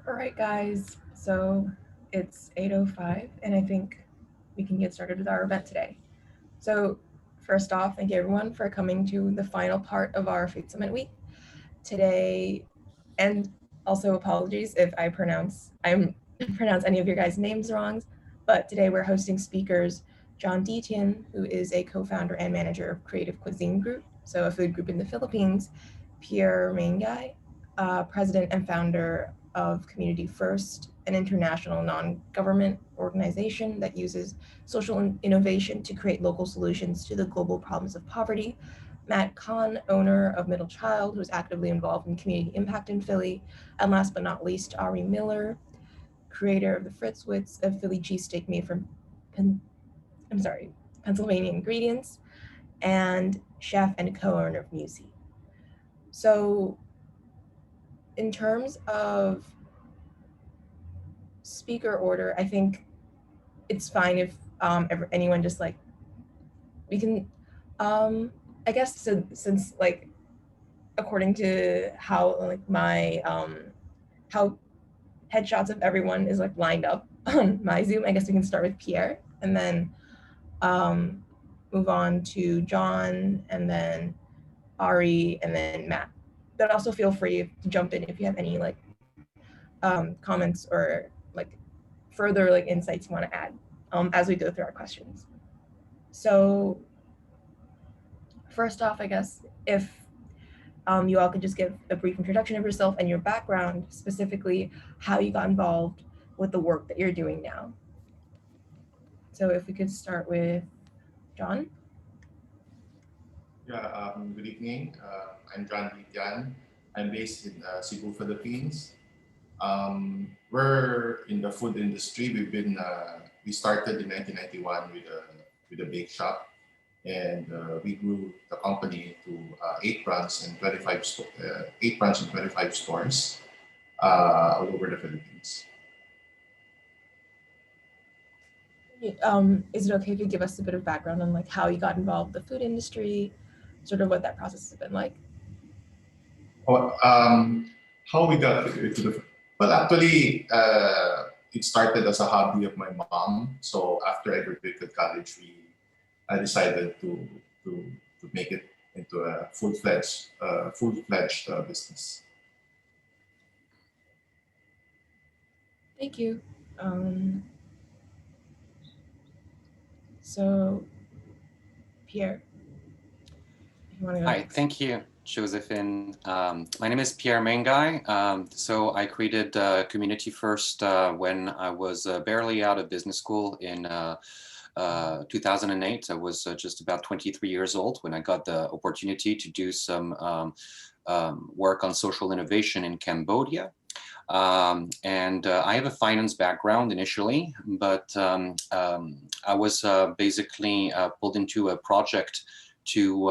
All right, guys. So it's 8:05, and I think we can get started with our event today. So first off, thank you everyone for coming to the final part of our Food Summit week today, and also apologies if I'm pronounce any of your guys' names wrong. But today we're hosting speakers John Dytian, who is a co-founder and manager of Creative Cuisine Group, so a food group in the Philippines, Pierre Mainguy, president and founder of Community First, an international non-government organization that uses social innovation to create local solutions to the global problems of poverty. Cahn, owner of Middle Child, who's actively involved in community impact in Philly. And last but not least, Ari Miller, creator of the Fritzwitz, a Philly cheesesteak made from Pennsylvania ingredients, and chef and co-owner of Musi. So in terms of speaker order, I think it's fine if anyone just like, we can, I guess, so since like, according to how like my, how headshots of everyone is like lined up on my Zoom, I guess we can start with Pierre and then move on to John and then Ari and then Matt. But also feel free to jump in if you have any like comments or like further like insights you want to add as we go through our questions. So first off, I guess if you all could just give a brief introduction of yourself and your background, specifically how you got involved with the work that you're doing now. So if we could start with John. Yeah, good evening. I'm John Dytian. I'm based in Cebu, Philippines. We're in the food industry. We started in 1991 with a bake shop, and we grew the company to 8 branches and 25 stores all over the Philippines. Is it okay if you give us a bit of background on like how you got involved with the food industry, sort of what that process has been like? Oh, how we got into the well, actually, it started as a hobby of my mom. So after I graduated college, I decided to to make it into a full-fledged business. Thank you. So Pierre, if you want to go Hi, next. thank you, Josephine. My name is Pierre Mainguy. So I created Community First when I was barely out of business school in 2008. I was just about 23 years old when I got the opportunity to do some work on social innovation in Cambodia. And I have a finance background initially, but I was basically pulled into a project to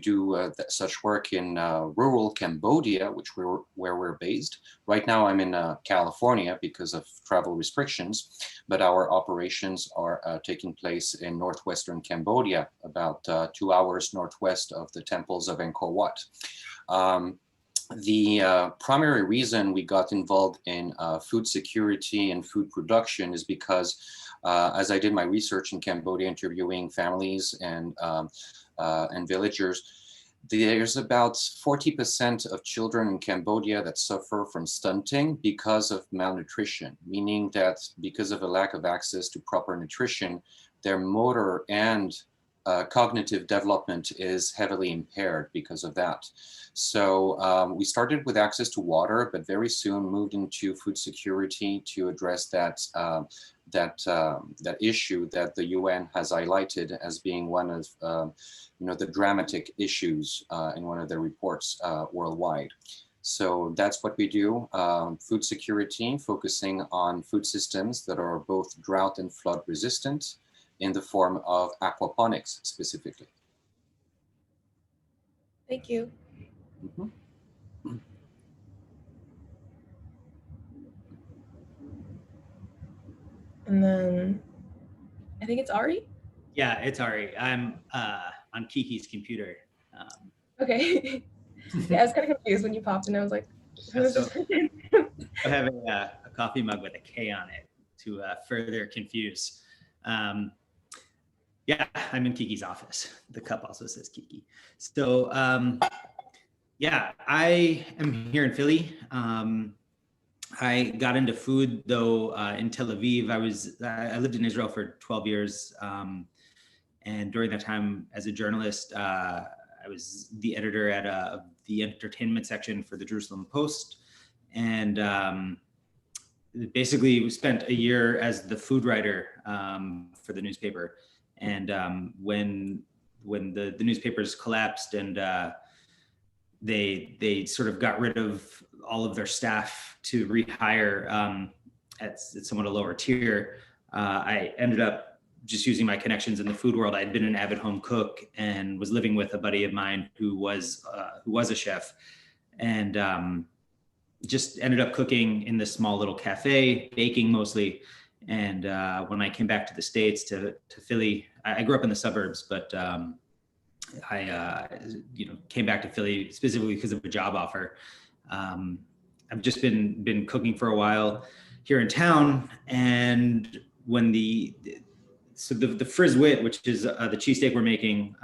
do such work in rural Cambodia, where we're based. Right now I'm in California because of travel restrictions, but our operations are taking place in northwestern Cambodia, about 2 hours northwest of the temples of Angkor Wat. The primary reason we got involved in food security and food production is because as I did my research in Cambodia, interviewing families and villagers, there's about 40% of children in Cambodia that suffer from stunting because of malnutrition, meaning that because of a lack of access to proper nutrition, their motor and cognitive development is heavily impaired because of that. So we started with access to water, but very soon moved into food security to address that issue that the UN has highlighted as being one of the dramatic issues in one of their reports worldwide. So that's what we do, food security, focusing on food systems that are both drought and flood resistant in the form of aquaponics specifically. Thank you. Mm-hmm. And then I think it's Ari. Yeah, it's Ari. I'm on Kiki's computer. Okay. Yeah, I was kind of confused when you popped in. I was like, So I have a coffee mug with a K on it to further confuse. Yeah, I'm in Kiki's office. The cup also says Kiki. So yeah, I am here in Philly. I got into food though in Tel Aviv. I lived in Israel for 12 years. And during that time as a journalist, I was the editor at the entertainment section for the Jerusalem Post. And basically spent a year as the food writer for the newspaper. And when the newspapers collapsed and they sort of got rid of all of their staff to rehire at somewhat a lower tier, I ended up just using my connections in the food world. I'd been an avid home cook and was living with a buddy of mine who was a chef, and just ended up cooking in this small little cafe, baking mostly. And when I came back to the States, to Philly, I grew up in the suburbs, but I came back to Philly specifically because of a job offer. I've just been cooking for a while here in town, and when the frizz wit, which is the cheesesteak we're making,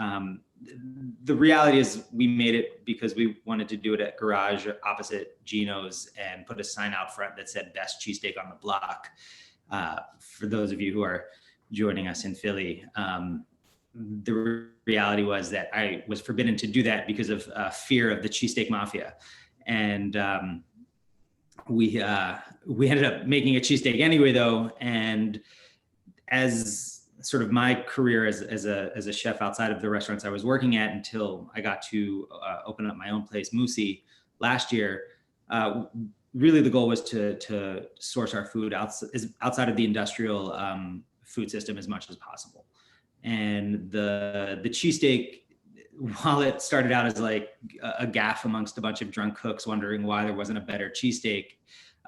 the reality is we made it because we wanted to do it at Garage opposite Gino's and put a sign out front that said best cheesesteak on the block. For those of you who are joining us in Philly, the reality was that I was forbidden to do that because of fear of the cheesesteak mafia. And we ended up making a cheesesteak anyway though. And as sort of my career as a chef outside of the restaurants I was working at until I got to open up my own place, Musi, last year, really the goal was to source our food outside of the industrial food system as much as possible. And the cheesesteak, while it started out as like a gaffe amongst a bunch of drunk cooks wondering why there wasn't a better cheesesteak,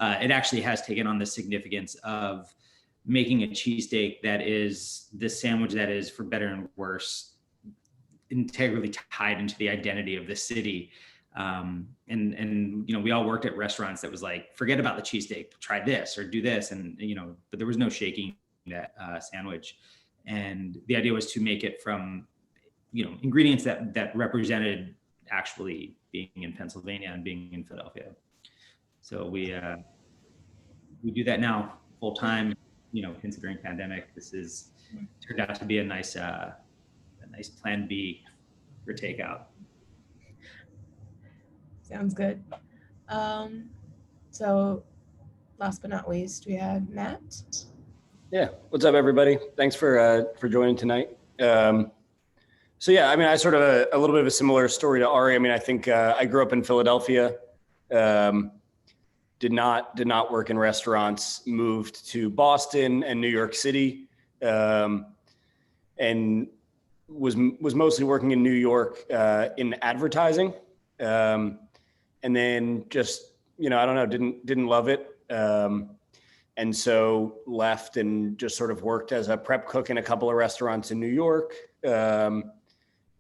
it actually has taken on the significance of making a cheesesteak that is the sandwich that is, for better and worse, integrally tied into the identity of the city. And we all worked at restaurants that was like, forget about the cheesesteak, try this or do this. And, but there was no shaking that sandwich. And the idea was to make it from, ingredients that represented actually being in Pennsylvania and being in Philadelphia. So we do that now full time, considering pandemic. This is turned out to be a nice plan B for takeout. Sounds good. So last but not least, we have Matt. Yeah, what's up, everybody? Thanks for joining tonight. So yeah, I sort of a little bit of a similar story to Ari. I think I grew up in Philadelphia. Did not work in restaurants. Moved to Boston and New York City, and was mostly working in New York in advertising. And then just I don't know, didn't love it. And so left and just sort of worked as a prep cook in a couple of restaurants in New York.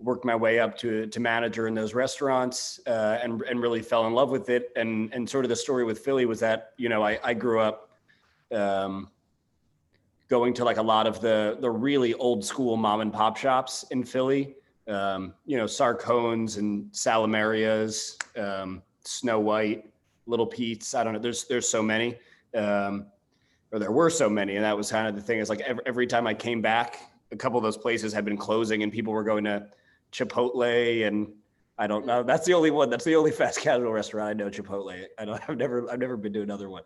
Worked my way up to manager in those restaurants, and really fell in love with it. And sort of the story with Philly was that, I grew up going to like a lot of the really old school mom and pop shops in Philly, Sarcones and Salamarias, Snow White, Little Pete's. I don't know. There's so many, or there were so many. And that was kind of the thing, is like every time I came back, a couple of those places had been closing and people were going to Chipotle, and I don't know. That's the only one. That's the only fast casual restaurant I know, Chipotle. I've never been to another one.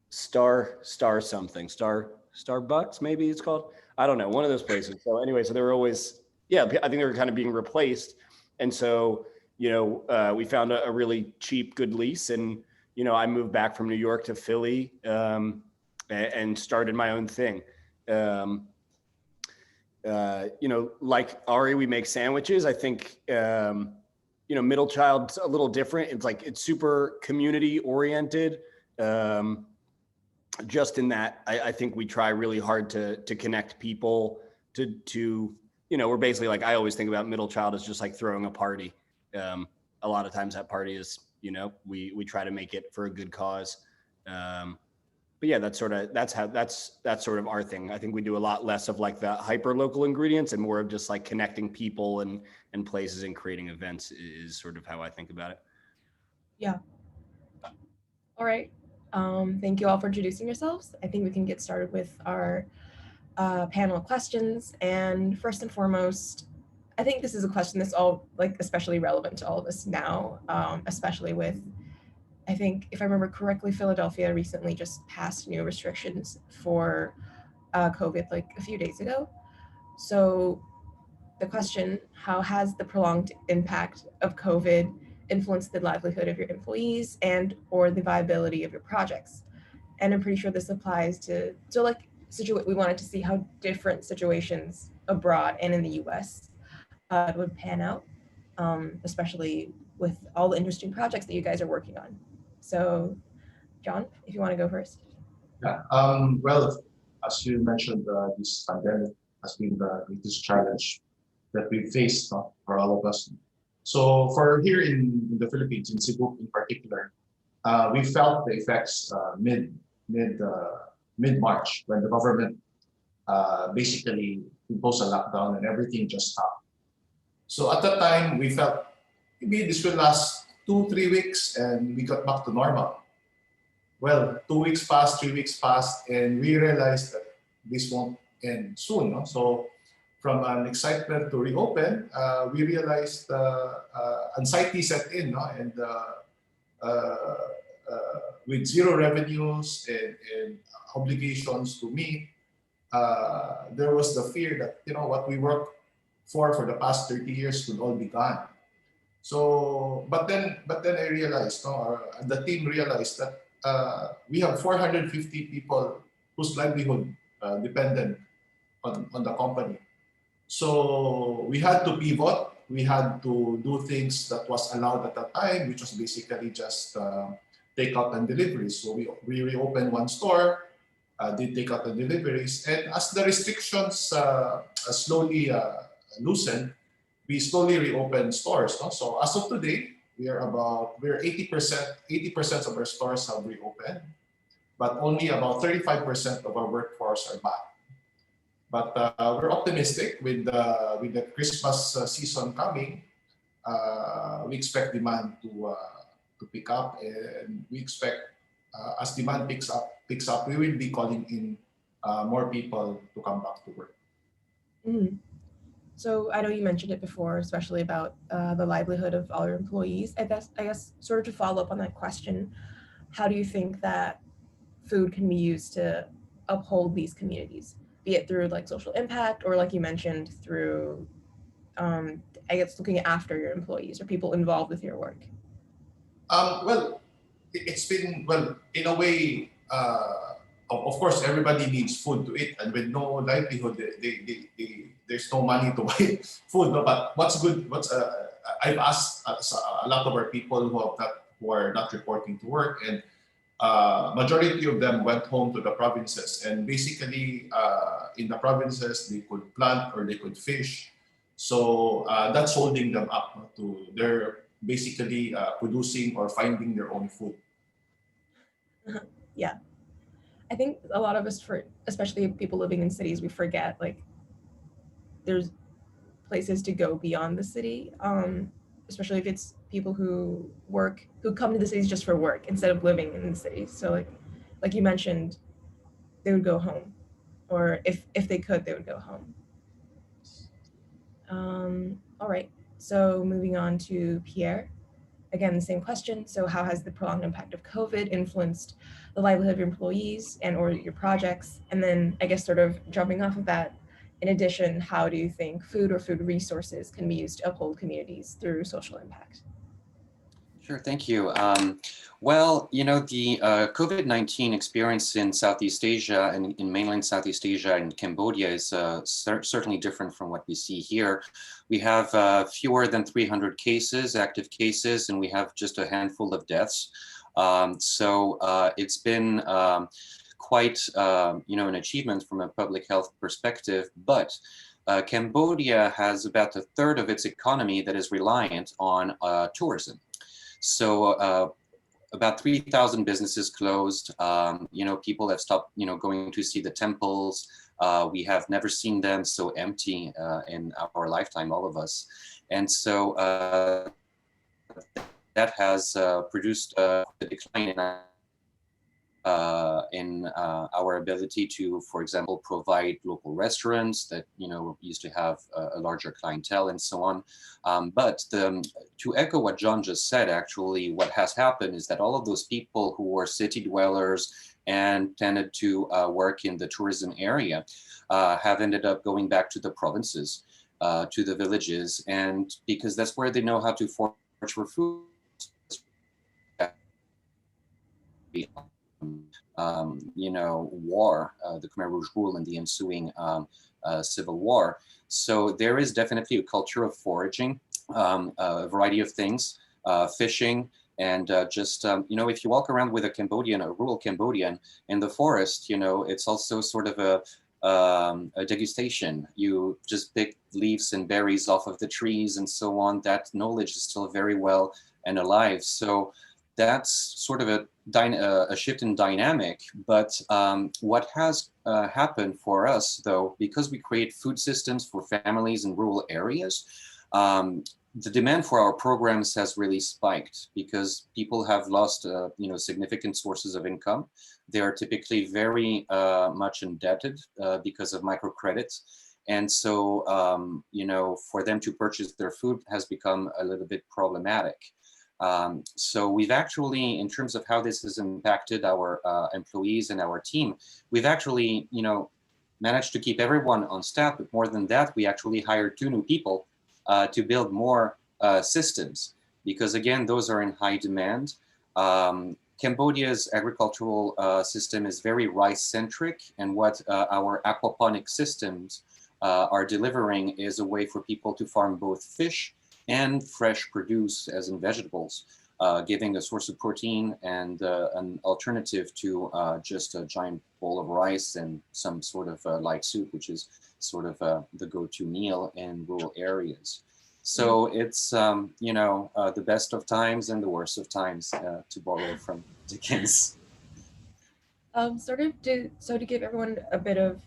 Starbucks, maybe it's called. I don't know. One of those places. So anyway, so they were always, I think they were kind of being replaced. And so, we found a really cheap, good lease, and, I moved back from New York to Philly, and started my own thing. Like Ari, we make sandwiches. I think, Middle Child's a little different. It's like, it's super community oriented. Just in that, I think we try really hard to connect people to, we're basically like, I always think about Middle Child as just like throwing a party. A lot of times that party is You know, we try to make it for a good cause. But yeah, that's sort of our thing. I think we do a lot less of like the hyper local ingredients and more of just like connecting people and places and creating events is sort of how I think about it. Yeah. All right. Thank you all for introducing yourselves. I think we can get started with our panel questions. And first and foremost, I think this is a question that's all like especially relevant to all of us now, especially with, I think if I remember correctly, Philadelphia recently just passed new restrictions for COVID like a few days ago. So the question, how has the prolonged impact of COVID influenced the livelihood of your employees and or the viability of your projects? And I'm pretty sure this applies to like we wanted to see how different situations abroad and in the US would pan out, especially with all the interesting projects that you guys are working on. So John, if you want to go first. Yeah. Well, as you mentioned, this pandemic has been the greatest challenge that we faced for all of us. So for here in the Philippines, in Cebu in particular, we felt the effects mid-March when the government basically imposed a lockdown and everything just stopped. So at that time, we felt maybe this will last 2-3 weeks and we got back to normal. Well, 2 weeks passed, 3 weeks passed, and we realized that this won't end soon. No? So from an excitement to reopen, we realized anxiety set in, no? And with zero revenues and obligations to meet, there was the fear that, you know, what we worked for the past 30 years could all be gone. So, but then I realized, no, the team realized that we have 450 people whose livelihood depended on the company. So we had to pivot. We had to do things that was allowed at that time, which was basically just takeout and deliveries. So we reopened one store, did takeout and deliveries, and as the restrictions slowly loosened, we slowly reopened stores. No? So as of today, we're 80% of our stores have reopened, but only about 35% of our workforce are back. But we're optimistic with the Christmas season coming. We expect demand to pick up, and we expect as demand picks up, we will be calling in more people to come back to work. Mm. So I know you mentioned it before, especially about the livelihood of all your employees. I guess sort of to follow up on that question, how do you think that food can be used to uphold these communities, be it through like social impact or like you mentioned through, I guess, looking after your employees or people involved with your work? Well, it's been, well, in a way, of course, everybody needs food to eat, and with no livelihood, there's no money to buy food. No? But what's good? I've asked a lot of our people who are not reporting to work, and majority of them went home to the provinces, and basically in the provinces they could plant or they could fish. So that's holding them up to their basically producing or finding their own food. Yeah. I think a lot of us, especially people living in cities, we forget like there's places to go beyond the city, especially if it's people who come to the cities just for work instead of living in the cities. So like you mentioned, they would go home, or if they could, they would go home. All right, so moving on to Pierre. Again, the same question. So how has the prolonged impact of COVID influenced the livelihood of your employees and or your projects? And then I guess sort of jumping off of that, in addition, how do you think food or food resources can be used to uphold communities through social impact? Sure, thank you. Well, you know, the COVID-19 experience in Southeast Asia and in mainland Southeast Asia and Cambodia is certainly different from what we see here. We have fewer than 300 cases, active cases, and we have just a handful of deaths. So it's been quite, you know, an achievement from a public health perspective, but Cambodia has about a third of its economy that is reliant on tourism. So about 3,000 businesses closed. People have stopped, going to see the temples. We have never seen them so empty in our lifetime, all of us. And so that has produced a decline in our ability to, for example, provide local restaurants that used to have a larger clientele and so on. But to echo what John just said, actually, what has happened is that all of those people who were city dwellers and tended to work in the tourism area have ended up going back to the provinces, to the villages, and because that's where they know how to forage for food. War, the Khmer Rouge rule and the ensuing civil war. So there is definitely a culture of foraging, a variety of things, fishing, and if you walk around with a rural Cambodian in the forest, it's also sort of a degustation. You just pick leaves and berries off of the trees and so on. That knowledge is still very well and alive. So that's sort of a shift in dynamic. But what has happened for us, though, because we create food systems for families in rural areas, the demand for our programs has really spiked because people have lost significant sources of income. They are typically very much indebted because of microcredits. And so, for them to purchase their food has become a little bit problematic. So we've actually, in terms of how this has impacted our employees and our team, we've actually, managed to keep everyone on staff. But more than that, we actually hired 2 new people to build more systems, because again, those are in high demand. Cambodia's agricultural system is very rice-centric, and what our aquaponic systems are delivering is a way for people to farm both fish and fresh produce, as in vegetables, giving a source of protein and an alternative to just a giant bowl of rice and some sort of light soup, which is sort of the go-to meal in rural areas. So it's, the best of times and the worst of times, to borrow from Dickens. To give everyone a bit of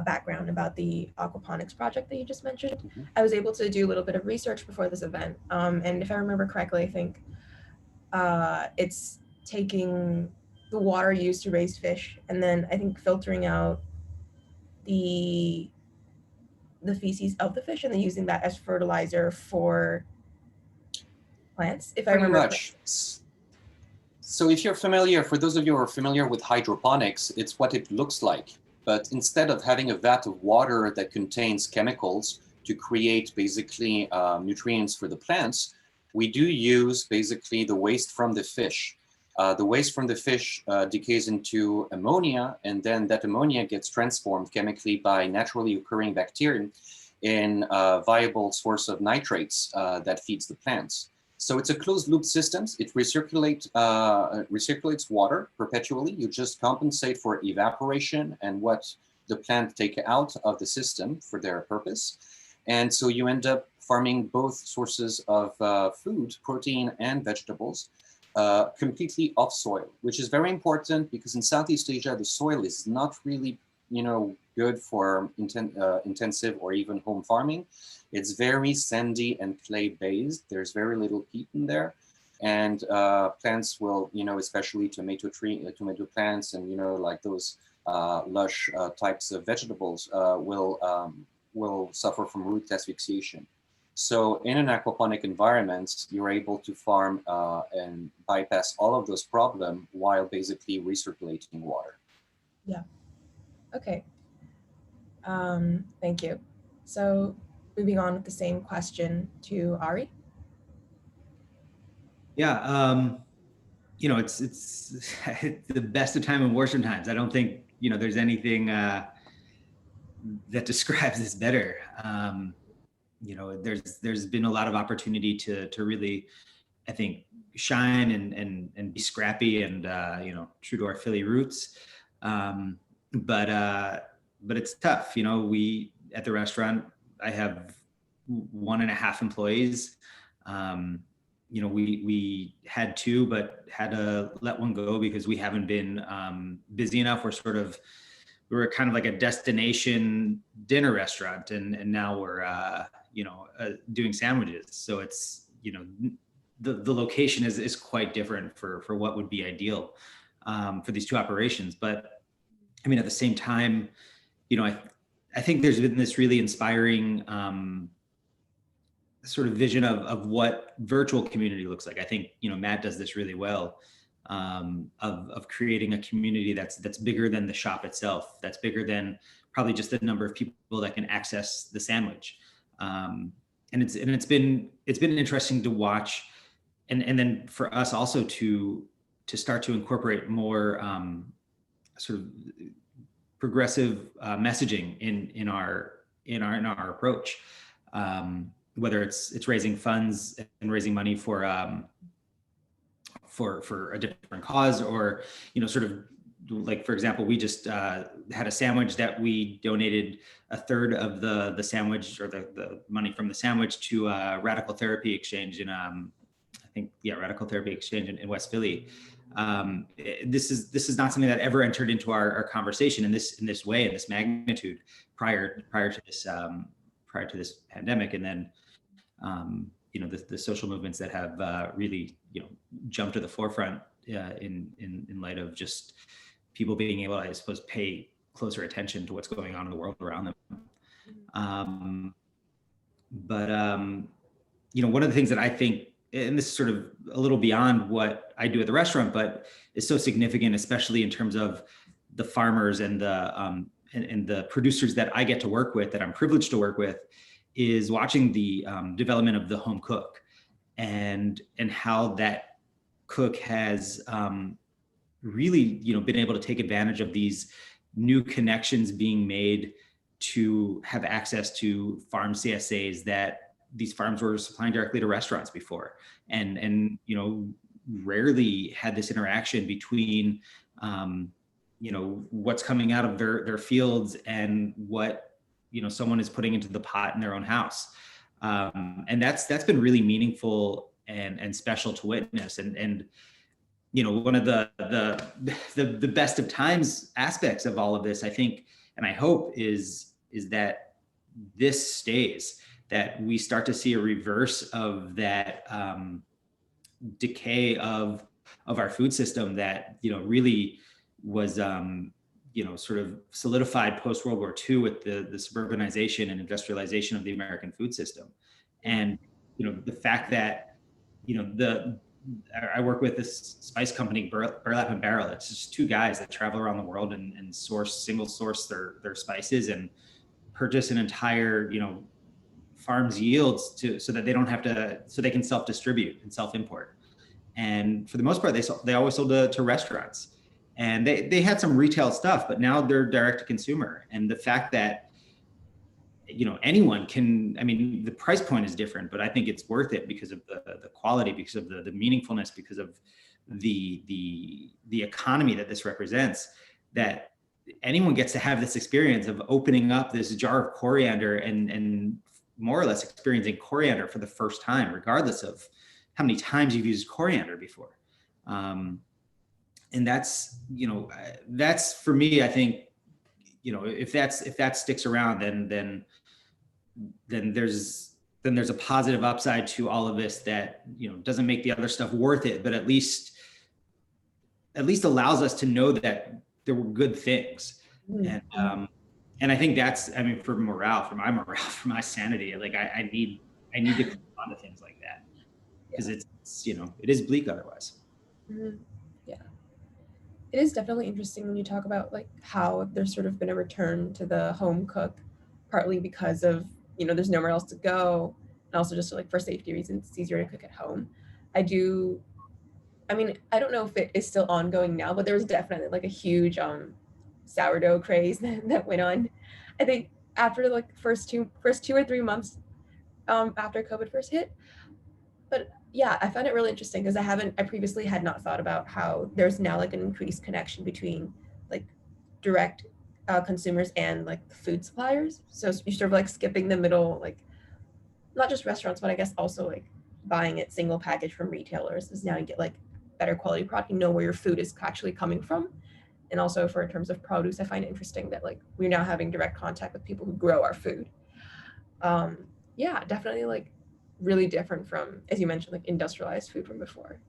background about the aquaponics project that you just mentioned, I was able to do a little bit of research before this event. And if I remember correctly, I think it's taking the water used to raise fish and then I think filtering out the feces of the fish and then using that as fertilizer for plants, if I remember correctly. So if you're familiar, for those of you who are familiar with hydroponics, it's what it looks like. But instead of having a vat of water that contains chemicals to create basically nutrients for the plants, we do use basically the waste from the fish. The waste from the fish decays into ammonia, and then that ammonia gets transformed chemically by naturally occurring bacteria in a viable source of nitrates that feeds the plants. So it's a closed loop system. It recirculates water perpetually. You just compensate for evaporation and what the plant take out of the system for their purpose. And so you end up farming both sources of food, protein and vegetables, completely off soil, which is very important because in Southeast Asia, the soil is not really, good for intensive or even home farming. It's very sandy and clay based. There's very little peat in there. And plants will, especially tomato plants and, like those lush types of vegetables will suffer from root asphyxiation. So in an aquaponic environment, you're able to farm and bypass all of those problems while basically recirculating water. Yeah. Okay. Thank you. So moving on with the same question to Ari. Yeah. It's the best of time and worst of times. I don't think, there's anything that describes this better. There's been a lot of opportunity to really, I think, shine and be scrappy and true to our Philly roots. But it's tough. We at the restaurant, I have 1.5 employees. we had two, but had to let one go because we haven't been busy enough. We were kind of like a destination dinner restaurant, and now we're doing sandwiches. So it's the location is quite different for what would be ideal for these two operations. But I mean, at the same time, I think there's been this really inspiring sort of vision of what virtual community looks like. I think Matt does this really well, of creating a community that's bigger than the shop itself, that's bigger than probably just the number of people that can access the sandwich. And it's been interesting to watch, and then for us also to start to incorporate more sort of progressive messaging in our approach. Whether it's raising funds and raising money for a different cause, or sort of like, for example, we just had a sandwich that we donated a third of the sandwich, or the money from the sandwich, to Radical Therapy Exchange in Radical Therapy Exchange in West Philly. This is not something that ever entered into our conversation in this way, in this magnitude, prior to this pandemic. And then the social movements that have really jumped to the forefront in light of just people being able, I suppose, pay closer attention to what's going on in the world around them. But one of the things that I think, and this is sort of a little beyond what I do at the restaurant, but is so significant, especially in terms of the farmers and the producers that I get to work with, that I'm privileged to work with, is watching the development of the home cook, and how that cook has really been able to take advantage of these new connections being made to have access to farm CSAs that these farms were supplying directly to restaurants before, and rarely had this interaction between what's coming out of their fields and what someone is putting into the pot in their own house. And that's been really meaningful and special to witness. And one of the best of times aspects of all of this, I think, and I hope, is that this stays, that we start to see a reverse of that decay of our food system that really was sort of solidified post World War II with the suburbanization and industrialization of the American food system. And the fact that I work with this spice company, Burlap and Barrel. It's just two guys that travel around the world and single source their spices and purchase an entire farm's yields so that they don't have to, so they can self-distribute and self-import. And for the most part, they always sold to restaurants. And they had some retail stuff, but now they're direct to consumer. And the fact that, anyone can, the price point is different, but I think it's worth it because of the quality, because of the meaningfulness, because of the economy that this represents, that anyone gets to have this experience of opening up this jar of coriander and more or less experiencing coriander for the first time, regardless of how many times you've used coriander before. And that's for me, I think, if that sticks around, then there's a positive upside to all of this that, doesn't make the other stuff worth it, but at least allows us to know that there were good things. Mm-hmm. And I think that's, for my morale, for my sanity, like I need to come on to things like that, because it's it is bleak otherwise. Mm-hmm. Yeah. It is definitely interesting when you talk about like how there's sort of been a return to the home cook, partly because of, there's nowhere else to go, and also just like for safety reasons, it's easier to cook at home. I don't know if it is still ongoing now, but there was definitely like a huge sourdough craze that went on. I think after like first two or 3 months after COVID first hit. But yeah, I found it really interesting because I previously had not thought about how there's now like an increased connection between like direct consumers and like food suppliers. So you're sort of like skipping the middle, like not just restaurants, but I guess also like buying it single package from retailers is now you get like better quality product. You know where your food is actually coming from. And also for in terms of produce, I find it interesting that like we're now having direct contact with people who grow our food. Yeah, definitely like really different from, as you mentioned, like industrialized food from before.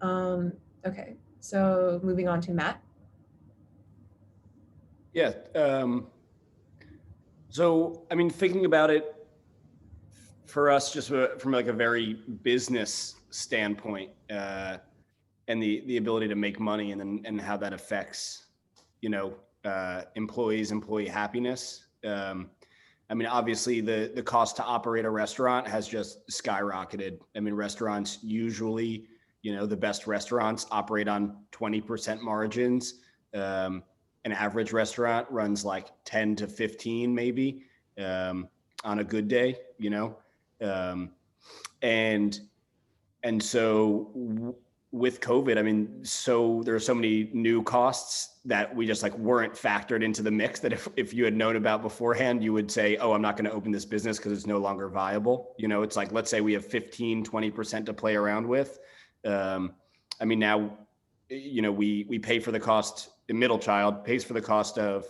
Okay, so moving on to Matt. Yeah. So, I mean, thinking about it for us, just from like a very business standpoint, and the ability to make money, and how that affects, employee happiness. I mean, obviously the cost to operate a restaurant has just skyrocketed. I mean, restaurants usually, the best restaurants operate on 20% margins. An average restaurant runs like 10 to 15 maybe, on a good day, and so with COVID, I mean, so there are so many new costs that we just like weren't factored into the mix, that if you had known about beforehand, you would say, oh, I'm not going to open this business because it's no longer viable. It's like, let's say we have 15, 20% to play around with. I mean, now, we pay for the cost, the middle child pays for the cost of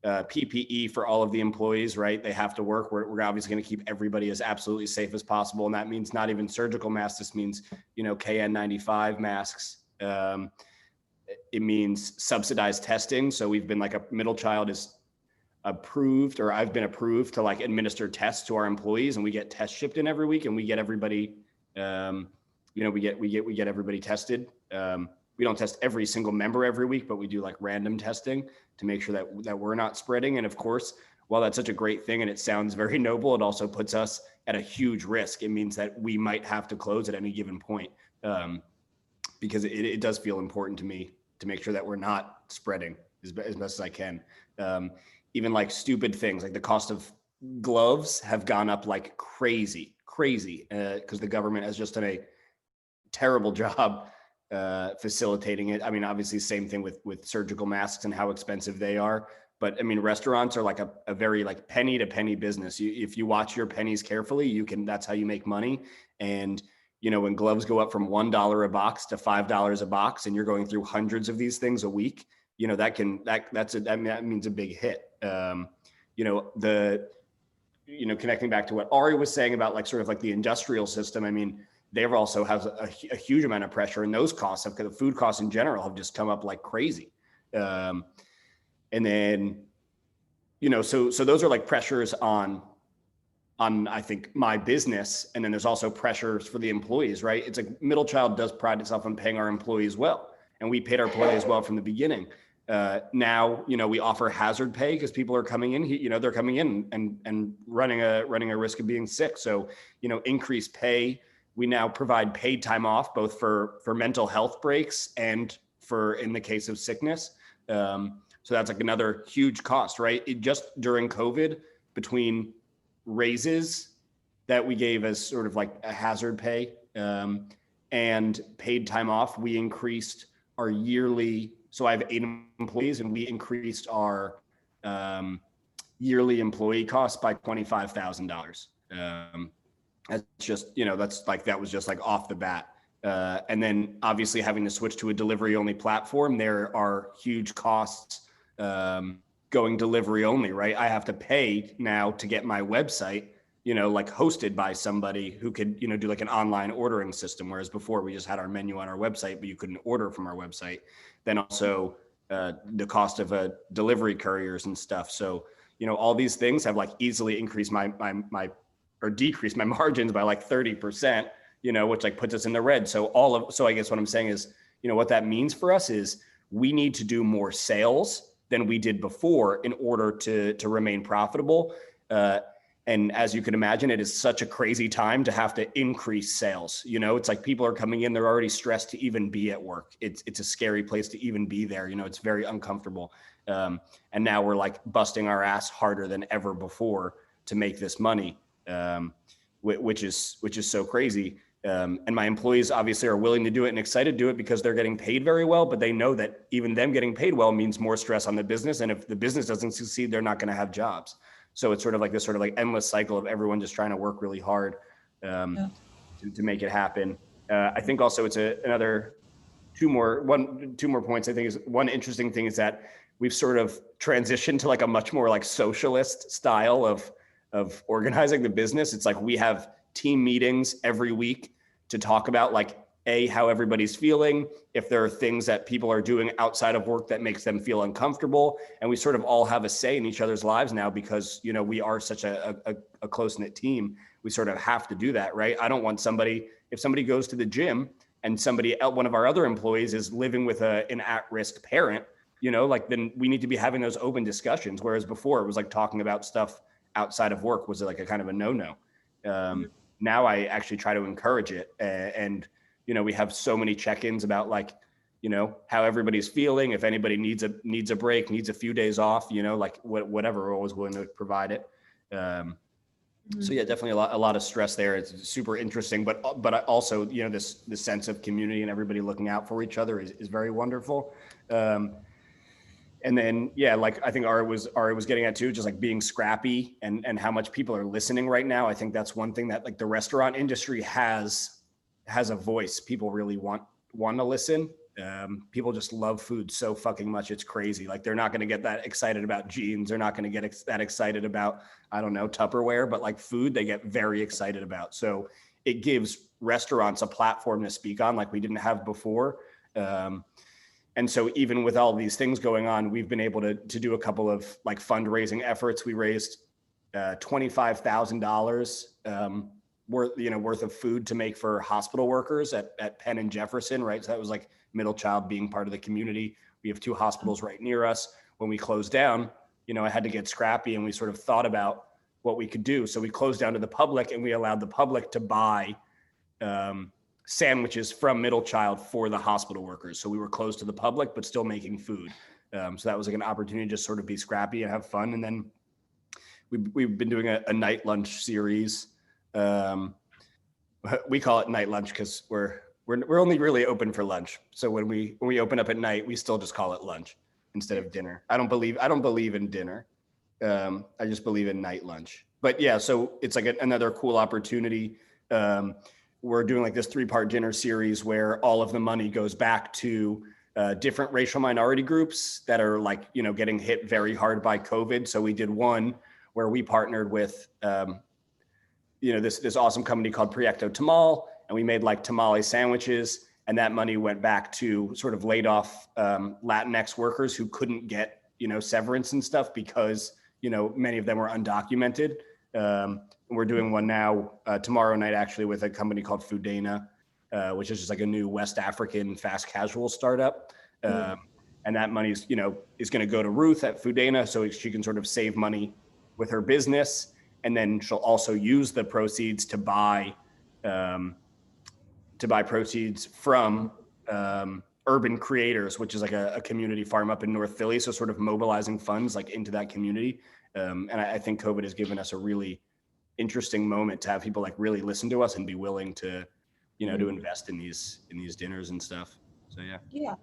PPE for all of the employees, right? They have to work. We're obviously going to keep everybody as absolutely safe as possible. And that means not even surgical masks. This means, KN95 masks. It means subsidized testing. So we've been like, a middle child is approved, or I've been approved to like administer tests to our employees, and we get tests shipped in every week, and we get everybody, we get everybody tested. We don't test every single member every week, but we do like random testing to make sure that we're not spreading. And of course, while that's such a great thing and it sounds very noble, it also puts us at a huge risk. It means that we might have to close at any given point, because it does feel important to me to make sure that we're not spreading as best as I can. Even like stupid things, like the cost of gloves have gone up like crazy, because the government has just done a terrible job facilitating it. I mean, obviously same thing with surgical masks and how expensive they are. But I mean, restaurants are like a very like penny to penny business. If you watch your pennies carefully, that's how you make money. And, when gloves go up from $1 a box to $5 a box, and you're going through hundreds of these things a week, that means a big hit. Connecting back to what Ari was saying about like sort of like the industrial system. I mean, they also has a huge amount of pressure, and those costs the food costs in general have just come up like crazy. And then, so those are like pressures on I think my business. And then there's also pressures for the employees, right? It's like middle child does pride itself on paying our employees well, and we paid our employees well from the beginning. Now, we offer hazard pay because people are coming in, they're coming in and running a risk of being sick. So, increased pay. We now provide paid time off, both for mental health breaks and for in the case of sickness. So that's like another huge cost, right? It just during COVID, between raises that we gave as sort of like a hazard pay, and paid time off, we increased our yearly. So I have 8 employees, and we increased our yearly employee costs by $25,000. That's just, that was just like off the bat. And then obviously having to switch to a delivery only platform, there are huge costs going delivery only, right? I have to pay now to get my website, like hosted by somebody who could, do like an online ordering system. Whereas before we just had our menu on our website, but you couldn't order from our website. Then also the cost of delivery couriers and stuff. So, all these things have like easily increased or decrease my margins by like 30%, which like puts us in the red. So I guess what I'm saying is, what that means for us is we need to do more sales than we did before in order to remain profitable. And as you can imagine, it is such a crazy time to have to increase sales. It's like people are coming in, they're already stressed to even be at work. It's a scary place to even be there. It's very uncomfortable. And now we're like busting our ass harder than ever before to make this money. Which is so crazy. And my employees obviously are willing to do it and excited to do it because they're getting paid very well, but they know that even them getting paid well means more stress on the business. And if the business doesn't succeed, they're not going to have jobs. So it's sort of like this endless cycle of everyone just trying to work really hard to make it happen. I think also it's another two more points. I think is one interesting thing is that we've sort of transitioned to like a much more like socialist style of organizing the business. It's like we have team meetings every week to talk about like how everybody's feeling, if there are things that people are doing outside of work that makes them feel uncomfortable. And we sort of all have a say in each other's lives now because, you know, we are such a close-knit team. We sort of have to do that, right? I don't want if somebody goes to the gym and one of our other employees is living with an at-risk parent, you know, like then we need to be having those open discussions. Whereas before it was like talking about stuff outside of work was like a kind of a no-no. Now I actually try to encourage it. And, you know, we have so many check-ins about like, you know, how everybody's feeling. If anybody needs a break, needs a few days off, you know, like whatever, we're always willing to provide it. So yeah, definitely a lot of stress there. It's super interesting, but also, you know, this sense of community and everybody looking out for each other is very wonderful. And then, yeah, like I think Ari was getting at too, just like being scrappy and how much people are listening right now. I think that's one thing that like the restaurant industry has a voice. People really want to listen. People just love food so fucking much. It's crazy. Like they're not going to get that excited about jeans. They're not going to get that excited about, I don't know, Tupperware, but like food, they get very excited about. So it gives restaurants a platform to speak on like we didn't have before. And so even with all these things going on, we've been able to do a couple of like fundraising efforts. We raised $25,000 worth of food to make for hospital workers at Penn and Jefferson, right? So that was like middle child being part of the community. We have 2 hospitals right near us. When we closed down, you know, I had to get scrappy and we sort of thought about what we could do. So we closed down to the public and we allowed the public to buy sandwiches from middle child for the hospital workers. So we were closed to the public, but still making food. So that was like an opportunity to just sort of be scrappy and have fun. And then we've been doing a night lunch series. We call it night lunch because we're only really open for lunch. So when we open up at night, we still just call it lunch instead of dinner. I don't believe in dinner. I just believe in night lunch. But yeah, so it's like another cool opportunity. We're doing like this 3-part dinner series where all of the money goes back to different racial minority groups that are like, you know, getting hit very hard by COVID. So we did one where we partnered with, you know, this awesome company called Proyecto Tamal, and we made like tamale sandwiches, and that money went back to sort of laid off Latinx workers who couldn't get, you know, severance and stuff because, you know, many of them were undocumented. We're doing one now tomorrow night actually with a company called Fudena, which is just like a new West African fast casual startup. And that money is going to go to Ruth at Fudena so she can sort of save money with her business. And then she'll also use the proceeds to buy proceeds from Urban Creators, which is like a community farm up in North Philly. So sort of mobilizing funds like into that community. And I think COVID has given us a really interesting moment to have people like really listen to us and be willing to, you know, to invest in these dinners and stuff. So yeah. Yeah.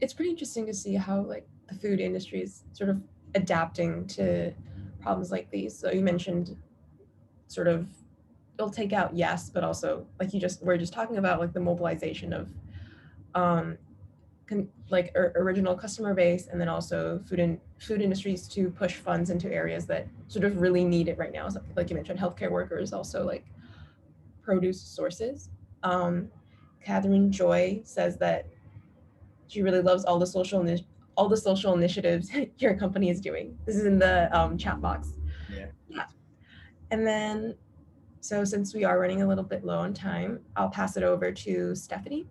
It's pretty interesting to see how like the food industry is sort of adapting to problems like these. So you mentioned sort of it'll take out, yes, but also like we're just talking about like the mobilization of original customer base, and then also food industries to push funds into areas that sort of really need it right now. So, like you mentioned, healthcare workers, also like produce sources. Catherine Joy says that she really loves all the social initiatives your company is doing. This is in the chat box. Yeah. And then, so since we are running a little bit low on time, I'll pass it over to Stephanie.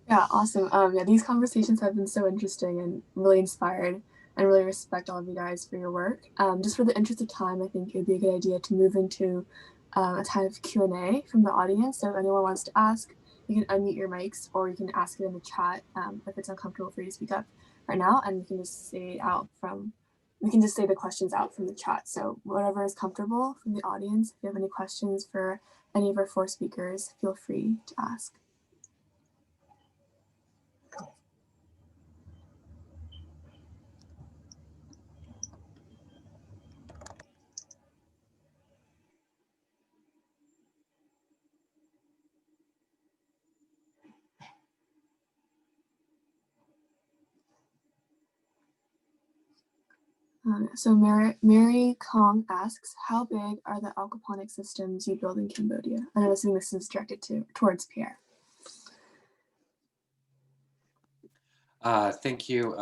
Yeah, awesome. Yeah, these conversations have been so interesting and really inspired, and really respect all of you guys for your work. Just for the interest of time, I think it would be a good idea to move into a time of Q&A from the audience. So if anyone wants to ask, you can unmute your mics, or you can ask it in the chat if it's uncomfortable for you to speak up right now, and we can just say the questions out from the chat. So whatever is comfortable from the audience. If you have any questions for any of our 4 speakers, feel free to ask. So Mary Kong asks, how big are the aquaponic systems you build in Cambodia? And I'm assuming this is directed towards Pierre. Thank you,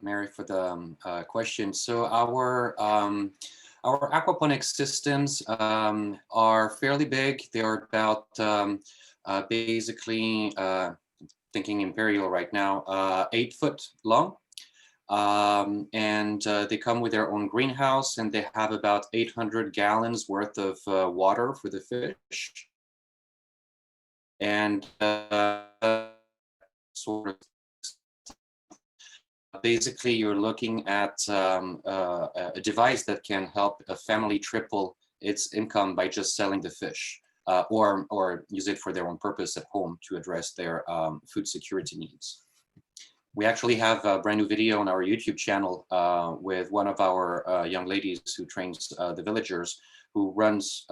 Mary, for the question. So our aquaponics systems are fairly big. They're about basically, thinking imperial right now, 8 foot long. And they come with their own greenhouse, and they have about 800 gallons worth of water for the fish. And sort of basically, you're looking at a device that can help a family triple its income by just selling the fish, or use it for their own purpose at home to address their food security needs. We actually have a brand new video on our YouTube channel with one of our young ladies who trains the villagers, who runs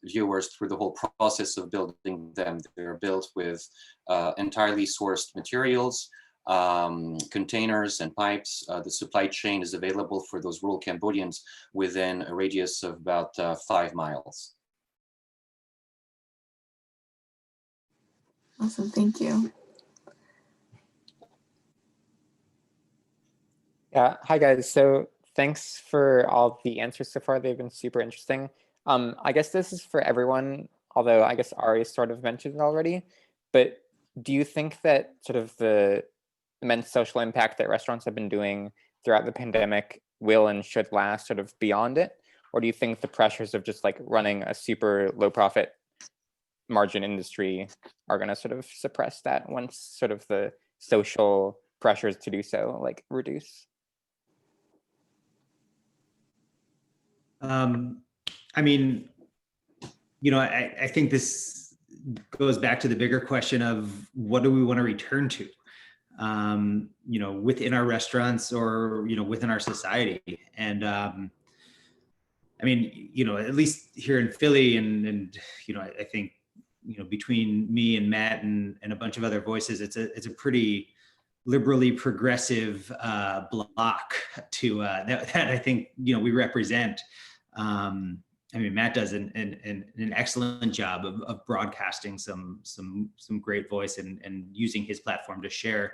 viewers through the whole process of building them. They're built with entirely sourced materials, containers and pipes. The supply chain is available for those rural Cambodians within a radius of about 5 miles. Awesome, thank you. Yeah, hi guys. So thanks for all the answers so far. They've been super interesting. I guess this is for everyone, although I guess Ari sort of mentioned it already, but do you think that sort of the immense social impact that restaurants have been doing throughout the pandemic will and should last sort of beyond it? Or do you think the pressures of just like running a super low profit margin industry are going to sort of suppress that once sort of the social pressures to do so like reduce? I mean, you know, I think this goes back to the bigger question of what do we want to return to, you know, within our restaurants or, you know, within our society. And I mean, you know, at least here in Philly and you know, I think, you know, between me and Matt and a bunch of other voices, it's a pretty liberally progressive block to that I think, you know, we represent. I mean, Matt does an excellent job of broadcasting some great voice and using his platform to share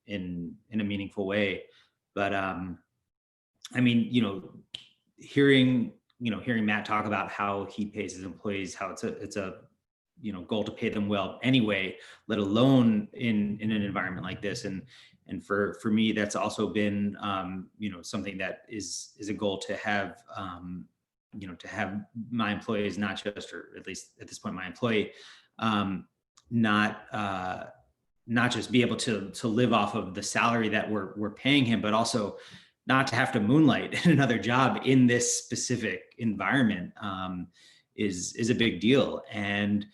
in a meaningful way. But I mean, you know, hearing Matt talk about how he pays his employees, how it's a you know, goal to pay them well anyway, let alone in an environment like this. And for me, that's also been, you know, something that is a goal to have, you know, to have my employees, not just, or at least at this point, my employee, not just be able to live off of the salary that we're paying him, but also not to have to moonlight in another job in this specific environment is a big deal. And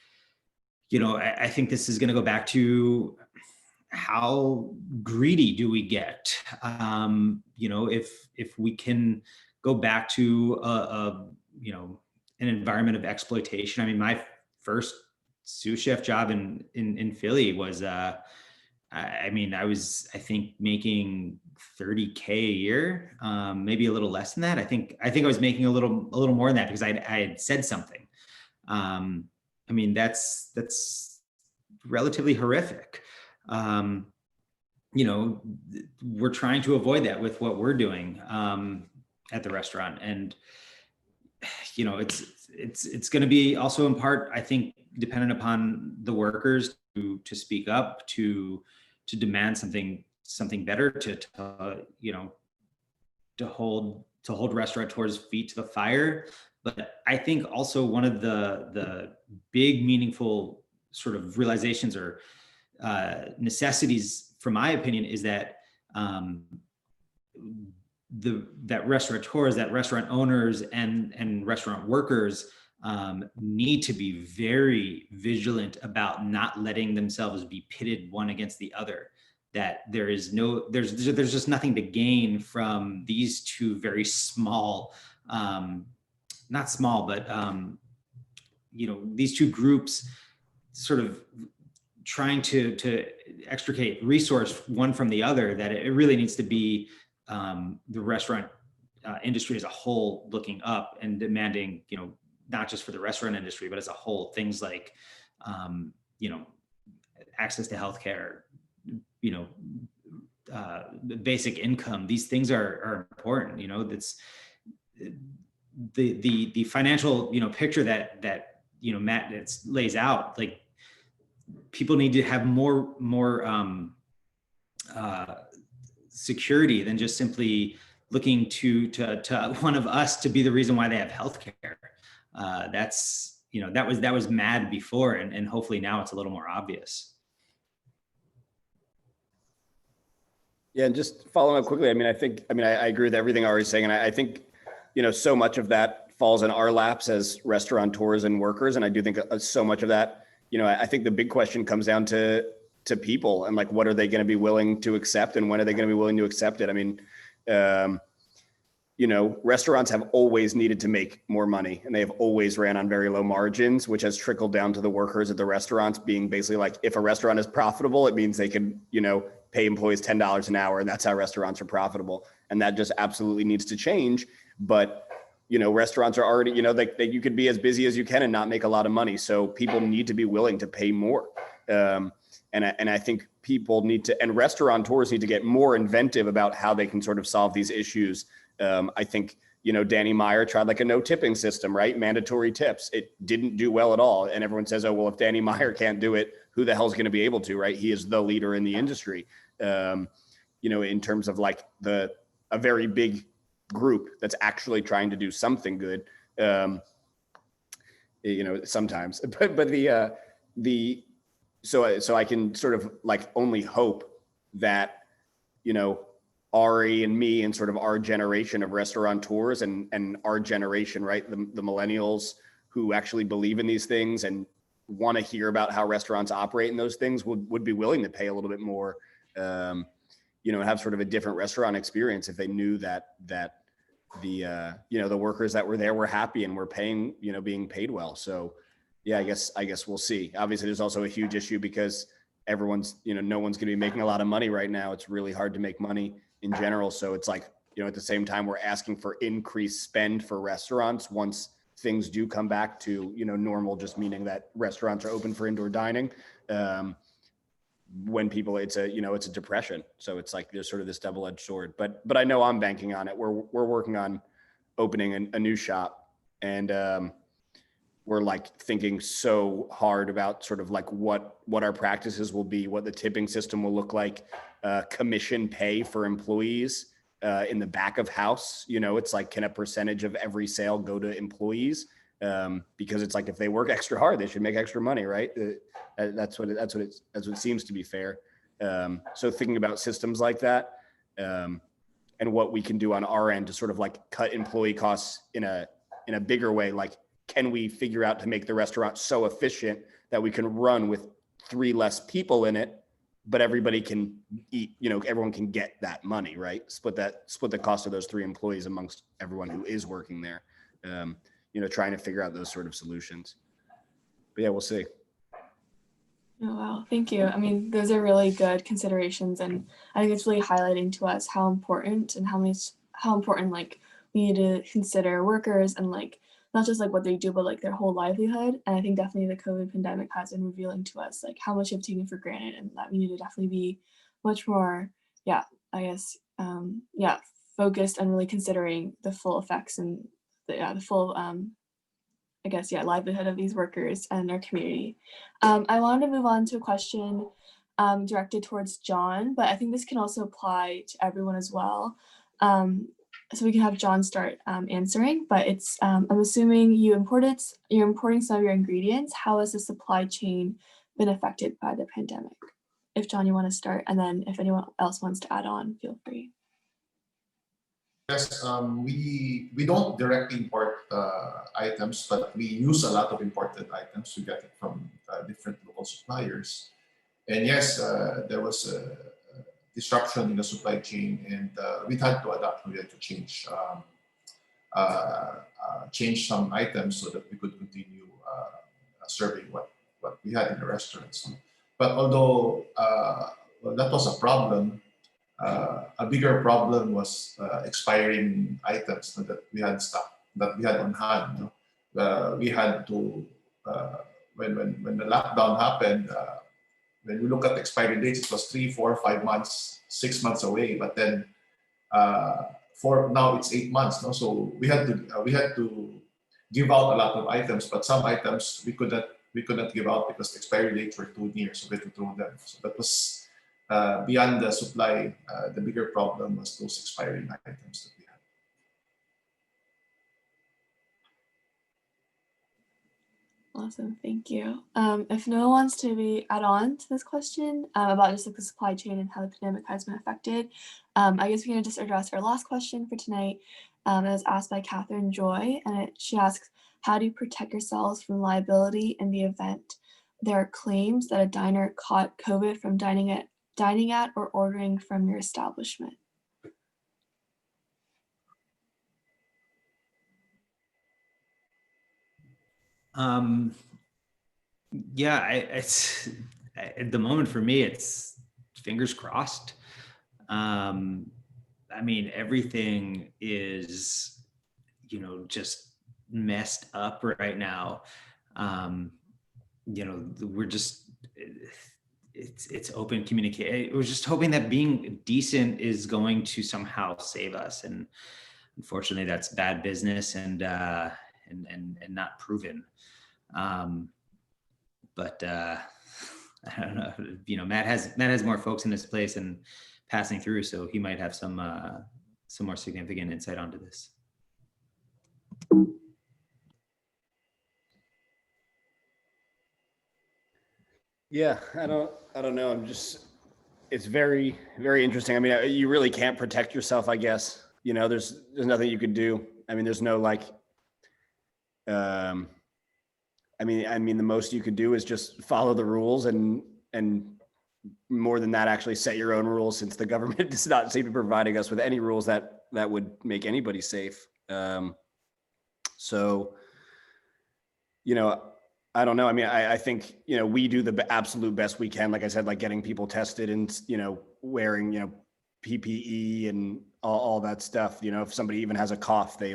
you know, I think this is going to go back to how greedy do we get? You know, if we can go back to you know, an environment of exploitation. I mean, my first sous chef job in Philly was, I mean, I was, I think, making $30K a year, maybe a little less than that. I think I was making a little more than that because I had said something. I mean, that's relatively horrific. You know, we're trying to avoid that with what we're doing at the restaurant. And, you know, it's going to be also in part, I think, dependent upon the workers to speak up, to demand something better, to you know, to hold restaurateurs' feet to the fire. But I think also one of the big meaningful sort of realizations or necessities, from my opinion, is that that restaurateurs, that restaurant owners and restaurant workers need to be very vigilant about not letting themselves be pitted one against the other. That there's just nothing to gain from these two very small, not small, but you know, these two groups sort of trying to extricate resource one from the other. That it really needs to be the restaurant industry as a whole looking up and demanding, not just for the restaurant industry, but as a whole, things like, access to healthcare, basic income. These things are important. That's the financial picture that Matt lays out. Like, people need to have more security than just simply looking to one of us to be the reason why they have healthcare. That's that was mad before, and hopefully now it's a little more obvious. Yeah, and just following up quickly, I agree with everything Ari's saying, and I think, so much of that falls in our laps as restaurateurs and workers, and I do think so much of that, I think the big question comes down to people and like, what are they going to be willing to accept, and when are they going to be willing to accept it? I mean, restaurants have always needed to make more money, and they have always ran on very low margins, which has trickled down to the workers at the restaurants being basically like, if a restaurant is profitable, it means they can, pay employees $10 an hour, and that's how restaurants are profitable. And that just absolutely needs to change. But, restaurants are already, you could be as busy as you can and not make a lot of money. So people need to be willing to pay more. And I think people need to, and restaurateurs need to get more inventive about how they can sort of solve these issues. I think, Danny Meyer tried like a no tipping system, right? Mandatory tips. It didn't do well at all. And everyone says, oh, well, if Danny Meyer can't do it, who the hell's going to be able to, right? He is the leader in the industry. In terms of like a very big group that's actually trying to do something good. Sometimes, but so I can sort of like only hope that, Ari and me and sort of our generation of restaurateurs and our generation, right? The millennials who actually believe in these things and want to hear about how restaurants operate and those things would be willing to pay a little bit more, and have sort of a different restaurant experience if they knew that the workers that were there were happy and were paying, being paid well. So yeah, I guess we'll see. Obviously there's also a huge issue because everyone's, no one's going to be making a lot of money right now. It's really hard to make money in general. So it's like, at the same time, we're asking for increased spend for restaurants once things do come back to, normal, just meaning that restaurants are open for indoor dining. When people, it's a depression. So it's like, there's sort of this double-edged sword, but I know I'm banking on it. We're working on opening a new shop, and we're like thinking so hard about sort of like what our practices will be, what the tipping system will look like, commission pay for employees in the back of house. It's like, can a percentage of every sale go to employees? Because it's like, if they work extra hard, they should make extra money, right? That's what it seems to be fair. So thinking about systems like that, and what we can do on our end to sort of like cut employee costs in a bigger way. Like, can we figure out to make the restaurant so efficient that we can run with 3 less people in it, but everybody can eat, everyone can get that money, right? Split the cost of those 3 employees amongst everyone who is working there. Trying to figure out those sort of solutions. But yeah, we'll see. Oh, wow. Thank you. I mean, those are really good considerations. And I think it's really highlighting to us how important and how important like we need to consider workers and like, not just like what they do, but like their whole livelihood. And I think definitely the COVID pandemic has been revealing to us like how much we've taken for granted, and that we need to definitely be much more, focused and really considering the full effects and the full, livelihood of these workers and our community. I wanted to move on to a question directed towards John, but I think this can also apply to everyone as well. So we can have John start answering, but it's, I'm assuming you're importing some of your ingredients. How has the supply chain been affected by the pandemic? If John, you want to start, and then if anyone else wants to add on, feel free. Yes, we don't directly import items, but we use a lot of imported items to get it from different local suppliers. And yes, there was a disruption in the supply chain, and we had to adapt. We had to change some items so that we could continue serving what we had in the restaurants. But although that was a problem, a bigger problem was expiring items that we had on hand. We had to when the lockdown happened. When we look at expiry dates, it was 3, 4, 5 months, 6 months away. But then for now it's 8 months. No? So we had to give out a lot of items, but some items we could not give out because the expiry dates were too near, so we had to throw them. So that was beyond the supply. The bigger problem was those expiring items that we had. Awesome, thank you. If no one wants to add on to this question about just like the supply chain and how the pandemic has been affected, I guess we can just address our last question for tonight. It was asked by Catherine Joy, and she asks, how do you protect yourselves from liability in the event there are claims that a diner caught COVID from dining at or ordering from your establishment? Yeah, it's at the moment for me, it's fingers crossed. I mean, everything is, just messed up right now. We're just, it's open communication. We're just hoping that being decent is going to somehow save us. And unfortunately that's bad business and not proven. But I don't know, Matt has more folks in this place and passing through, so he might have some more significant insight onto this. Yeah, I don't know. It's very, very interesting. I mean, you really can't protect yourself, I guess. There's nothing you could do. I mean, there's no like, I mean, the most you could do is just follow the rules and more than that, actually set your own rules, since the government does not seem to be providing us with any rules that would make anybody safe. So, I don't know. I mean, I think, we do the absolute best we can. Like I said, like getting people tested and, wearing, PPE and all that stuff. If somebody even has a cough, they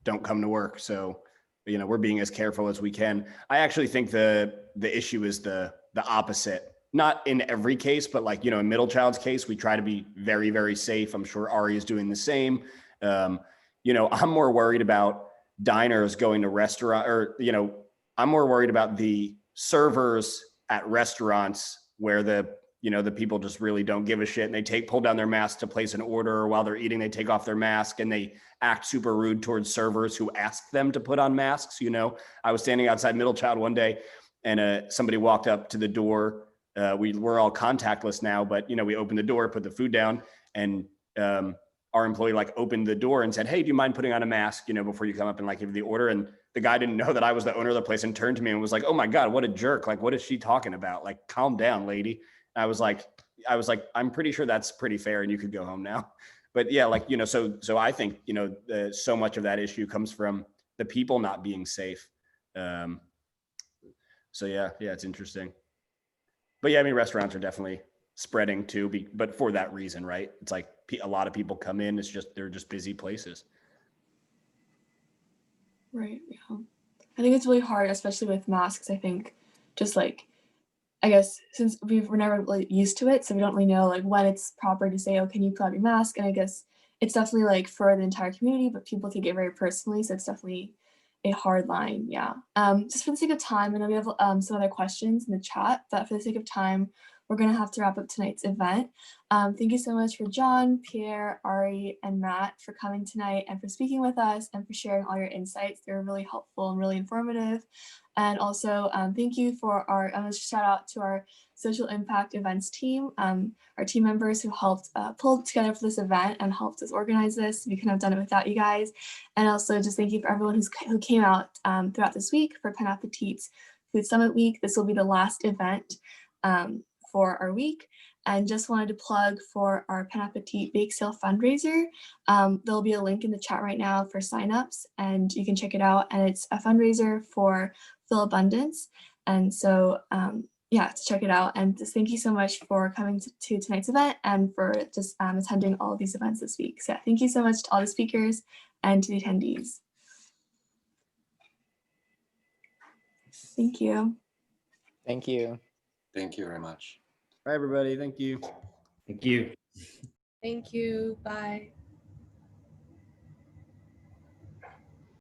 don't come to work. So, we're being as careful as we can. I actually think the issue is the opposite. Not in every case, but like, in Middlechild's case, we try to be very, very safe. I'm sure Ari is doing the same. I'm more worried about diners going to restaurant, or, I'm more worried about the servers at restaurants where the people just really don't give a shit, and they pull down their mask to place an order, or while they're eating, they take off their mask and they act super rude towards servers who ask them to put on masks. I was standing outside Middlechild one day and somebody walked up to the door. We're all contactless now, but we opened the door, put the food down, and our employee opened the door and said, "Hey, do you mind putting on a mask, before you come up and give the order?" And the guy didn't know that I was the owner of the place and turned to me and was like, "Oh my God, what a jerk. What is she talking about? Calm down, lady." And I was like, I'm pretty sure that's pretty fair and you could go home now. But yeah, so I think, so much of that issue comes from the people not being safe. So yeah, it's interesting. But yeah, I mean, restaurants are definitely spreading too, but for that reason, right? It's like a lot of people come in, they're just busy places. Right, yeah. I think it's really hard, especially with masks. I think just I guess since we're never really used to it, so we don't really know when it's proper to say, "Oh, can you put on your mask?" And I guess it's definitely for the entire community, but people take it very personally, so it's definitely a hard line. Yeah. Just for the sake of time, I know we have some other questions in the chat, but for the sake of time, we're gonna have to wrap up tonight's event. Thank you so much for John, Pierre, Ari, and Matt for coming tonight and for speaking with us and for sharing all your insights. They were really helpful and really informative. And also thank you for shout out to our social impact events team, our team members who helped pull together for this event and helped us organize this. We couldn't have done it without you guys. And also just thank you for everyone who came out throughout this week for Penn Appetit's Food Summit Week. This will be the last event for our week. And just wanted to plug for our Penn Appetit bake sale fundraiser. There'll be a link in the chat right now for signups, and you can check it out. And it's a fundraiser for Phil Abundance. And so to check it out. And just thank you so much for coming to tonight's event and for just attending all of these events this week. So yeah, thank you so much to all the speakers and to the attendees. Thank you. Thank you. Thank you very much. Bye, everybody. Thank you. Thank you. Thank you. Bye.